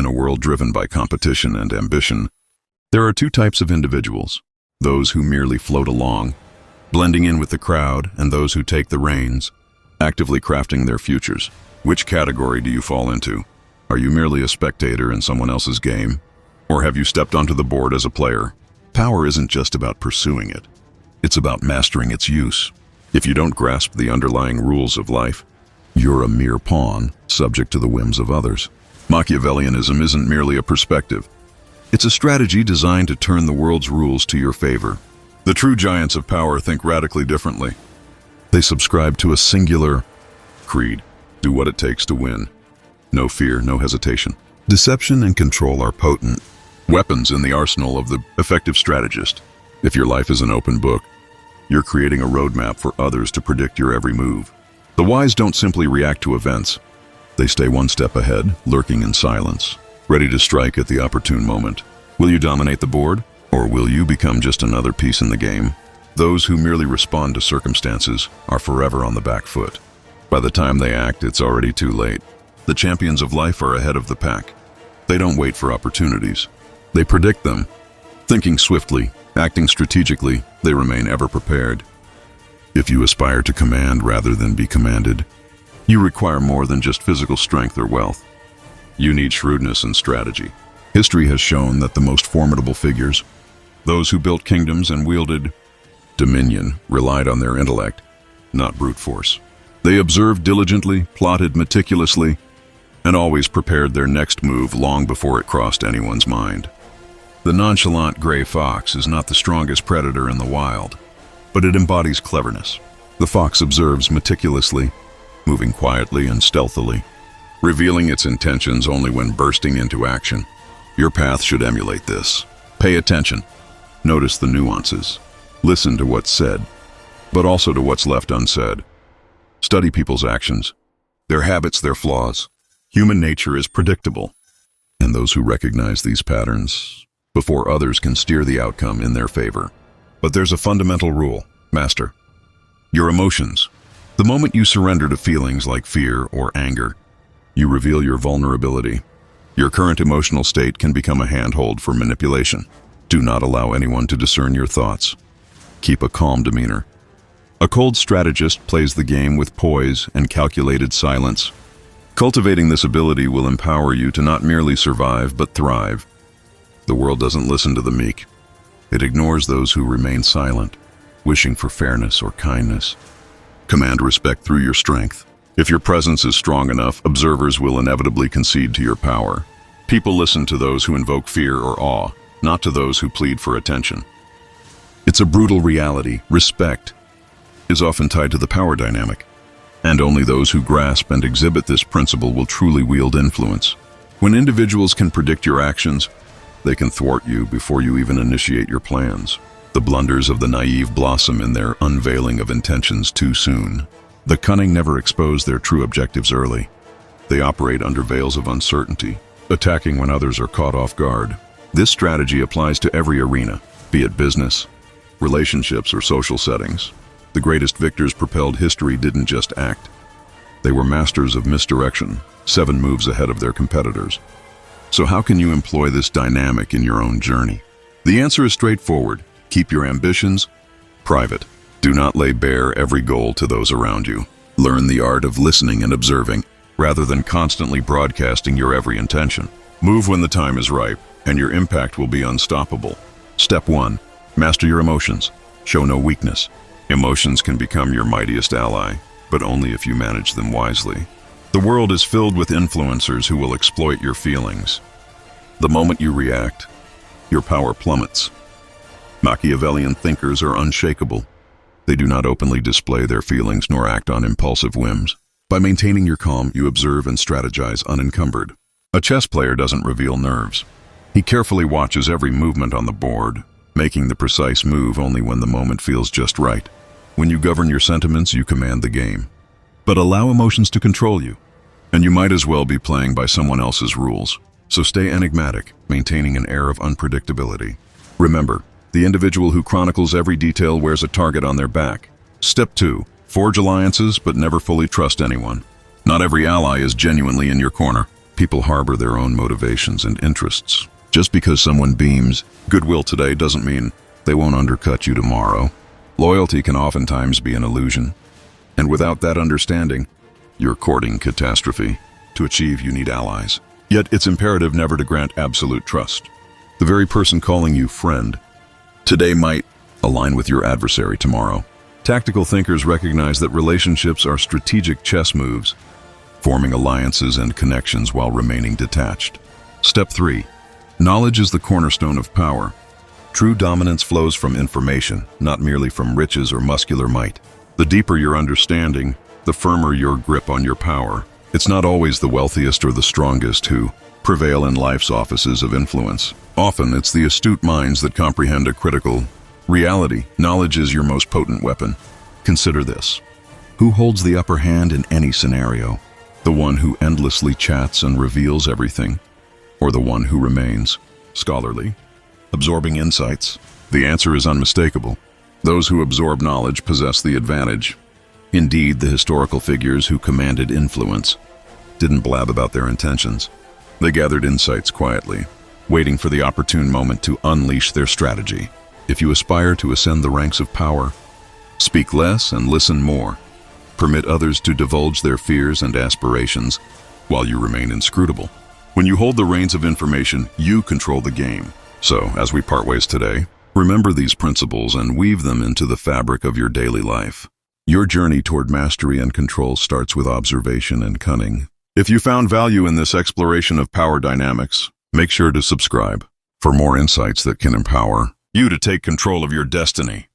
a world driven by competition and ambition, there are two types of individuals: those who merely float along, blending in with the crowd, and those who take the reins, actively crafting their futures. Which category do you fall into? Are you merely a spectator in someone else's game? Or have you stepped onto the board as a player? Power isn't just about pursuing it. It's about mastering its use. If you don't grasp the underlying rules of life, you're a mere pawn, subject to the whims of others. Machiavellianism isn't merely a perspective. It's a strategy designed to turn the world's rules to your favor. The true giants of power think radically differently. They subscribe to a singular creed: do what it takes to win. No fear, no hesitation. Deception and control are potent weapons in the arsenal of the effective strategist. If your life is an open book, you're creating a roadmap for others to predict your every move. The wise don't simply react to events. They stay one step ahead, lurking in silence, ready to strike at the opportune moment. Will you dominate the board, or will you become just another piece in the game? Those who merely respond to circumstances are forever on the back foot. By the time they act, it's already too late. The champions of life are ahead of the pack. They don't wait for opportunities. They predict them. Thinking swiftly, acting strategically, they remain ever prepared. If you aspire to command rather than be commanded, you require more than just physical strength or wealth. You need shrewdness and strategy. History has shown that the most formidable figures, those who built kingdoms and wielded dominion, relied on their intellect, not brute force. They observed diligently, plotted meticulously, and always prepared their next move long before it crossed anyone's mind. The nonchalant gray fox is not the strongest predator in the wild, but it embodies cleverness. The fox observes meticulously, moving quietly and stealthily, revealing its intentions only when bursting into action. Your path should emulate this. Pay attention. Notice the nuances. Listen to what's said, but also to what's left unsaid. Study people's actions, their habits, their flaws. Human nature is predictable, and those who recognize these patterns before others can steer the outcome in their favor. But there's a fundamental rule: master your emotions. The moment you surrender to feelings like fear or anger, you reveal your vulnerability. Your current emotional state can become a handhold for manipulation. Do not allow anyone to discern your thoughts. Keep a calm demeanor. A cold strategist plays the game with poise and calculated silence. Cultivating this ability will empower you to not merely survive, but thrive. The world doesn't listen to the meek. It ignores those who remain silent, wishing for fairness or kindness. Command respect through your strength. If your presence is strong enough, observers will inevitably concede to your power. People listen to those who invoke fear or awe, not to those who plead for attention. It's a brutal reality. Respect is often tied to the power dynamic, and only those who grasp and exhibit this principle will truly wield influence. When individuals can predict your actions, they can thwart you before you even initiate your plans. The blunders of the naive blossom in their unveiling of intentions too soon. The cunning never expose their true objectives early. They operate under veils of uncertainty, attacking when others are caught off guard. This strategy applies to every arena, be it business, relationships, or social settings. The greatest victors propelled history didn't just act. They were masters of misdirection, 7 moves ahead of their competitors. So how can you employ this dynamic in your own journey? The answer is straightforward. Keep your ambitions private. Do not lay bare every goal to those around you. Learn the art of listening and observing, rather than constantly broadcasting your every intention. Move when the time is ripe, and your impact will be unstoppable. Step 1. Master your emotions. Show no weakness. Emotions can become your mightiest ally, but only if you manage them wisely. The world is filled with influencers who will exploit your feelings. The moment you react, your power plummets. Machiavellian thinkers are unshakable. They do not openly display their feelings nor act on impulsive whims. By maintaining your calm, you observe and strategize unencumbered. A chess player doesn't reveal nerves. He carefully watches every movement on the board, making the precise move only when the moment feels just right. When you govern your sentiments, you command the game. But allow emotions to control you, and you might as well be playing by someone else's rules. So stay enigmatic, maintaining an air of unpredictability. Remember, the individual who chronicles every detail wears a target on their back. Step 2. Forge alliances, but never fully trust anyone. Not every ally is genuinely in your corner. People harbor their own motivations and interests. Just because someone beams goodwill today doesn't mean they won't undercut you tomorrow. Loyalty can oftentimes be an illusion, and without that understanding, you're courting catastrophe. To achieve, you need allies. Yet it's imperative never to grant absolute trust. The very person calling you friend today might align with your adversary tomorrow. Tactical thinkers recognize that relationships are strategic chess moves, forming alliances and connections while remaining detached. Step 3. Knowledge is the cornerstone of power. True dominance flows from information, not merely from riches or muscular might. The deeper your understanding, the firmer your grip on your power. It's not always the wealthiest or the strongest who prevail in life's offices of influence. Often, it's the astute minds that comprehend a critical reality. Knowledge is your most potent weapon. Consider this. Who holds the upper hand in any scenario? The one who endlessly chats and reveals everything, or the one who remains scholarly, absorbing insights? The answer is unmistakable. Those who absorb knowledge possess the advantage. Indeed, the historical figures who commanded influence didn't blab about their intentions. They gathered insights quietly, waiting for the opportune moment to unleash their strategy. If you aspire to ascend the ranks of power, speak less and listen more. Permit others to divulge their fears and aspirations while you remain inscrutable. When you hold the reins of information, you control the game. So, as we part ways today, remember these principles and weave them into the fabric of your daily life. Your journey toward mastery and control starts with observation and cunning. If you found value in this exploration of power dynamics, make sure to subscribe for more insights that can empower you to take control of your destiny.